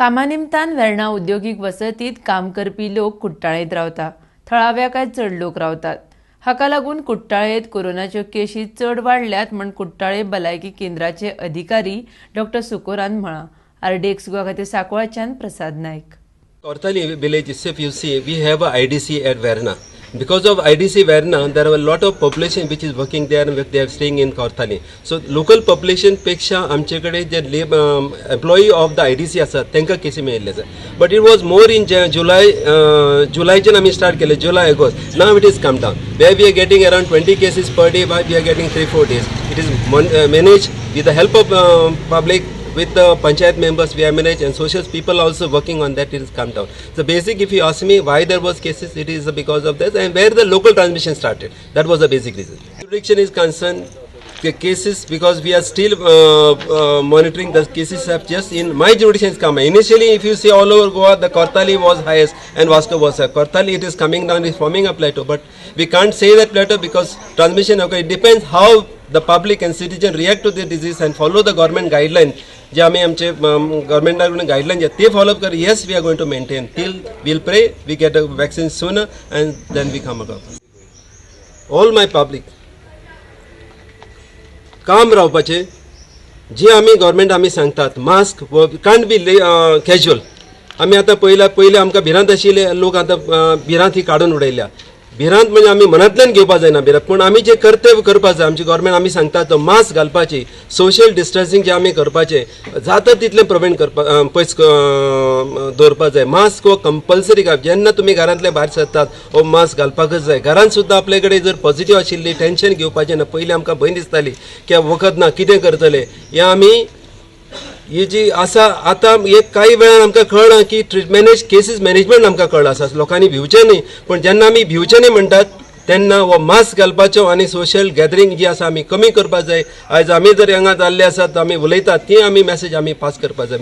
कामानिमतान वेर्णा उद्योगीक वसतीत काम करपी लोक कुट्टाळेंत रावतात. थळाव्या काय चड लोक रावतात. हाका लागून कुट्टाळेंत कोरोनाच्यो केशी चड वाडल्यात म्हण कुट्टाळे भलायकी केंद्राचे अधिकारी डॉ. सुकोरान म्हळां. RDX गोवा खातीर सांकवाळच्यान प्रसाद नायक. Kortali village itself, you see, we have a IDC at Verna. Because of IDC Verna, there are a lot of population which is working there and they are staying in Kortali. So local population पेक्षा आमचेकडे जे employee of the IDC असतात त्यांका केसी मेळिल्ले आसा. But it was more in Julyच्यान आमी start केले, July, August. Now it is come down. Where we are getting around 20 cases per day, we are getting 3-4 days. It is managed with the help of public. With the panchayat members we have managed and social people also working on that, it has come down. So basic, if you ask me why there was cases, it is because of this and where the local transmission started. That was the basic reason. Jurisdiction is concerned, the cases, because we are still monitoring the cases have just in my jurisdiction come. Initially, if you see all over Goa, the Kortali was highest and Vasco was high. Kortali, it is coming down, is forming a plateau, but we can't say that plateau because transmission, okay, it depends how the public and citizen react to the disease and follow the government guideline. जे आम्ही आमचे गव्हर्नमेंटाकडून guideline जे ते follow up कर. Yes, we are going to maintain till we'll pray we get a vaccine sooner and then we come again. All my public काम रावपाचे जे आमी गव्हर्नमेंट आमी सांगतात मास्क कांट बी कॅज्युअल. आमी आतां पयले आमकां भिरांत आशिल्ले लोक आतां भिरांत ही काडून उडयल्या. भिरांत म्हणजे आमी मनांतल्यान घेवपा जायना भिरांत, पूण आमी जे कर्तव्य करपाक जाय आमचे गव्हर्नमेंट आमी सांगतात तो मास्क घालपाची, सोशल डिस्टन्सिंग जे आमी करपाचे जाता तितलें प्रिवेंट करपा पयस दवरपाक जाय. मास्क हो कंपल्सरी घालप. जेन्ना तुमी घरांतले भायर सरतात हो मास्क घालपाकच जाय. घरांत सुद्दां आपले कडेन जर पॉझिटिव्ह आशिल्ली टेन्शन घेवपाचें ना. पयलीं आमकां भंय दिसताली की वखद ना कितें करतले. हें आमी ही जी आसा आतां एक काही वेळान आमकां कळना की केसीस मॅनेजमेंट आमकां कळना आसा. लोकांनी भिवचें न्ही, पण जेन्ना आमी भिवचें न्ही म्हणटात तेन्ना हो मास्क घालपाचो आनी सोशल गॅदरींग जी आसा आमी कमी करपाक जाय. आयज आमी जर हांगा जाल्ले आसात आमी उलयतात ती आमी मॅसेज आमी पास करपाक जाय.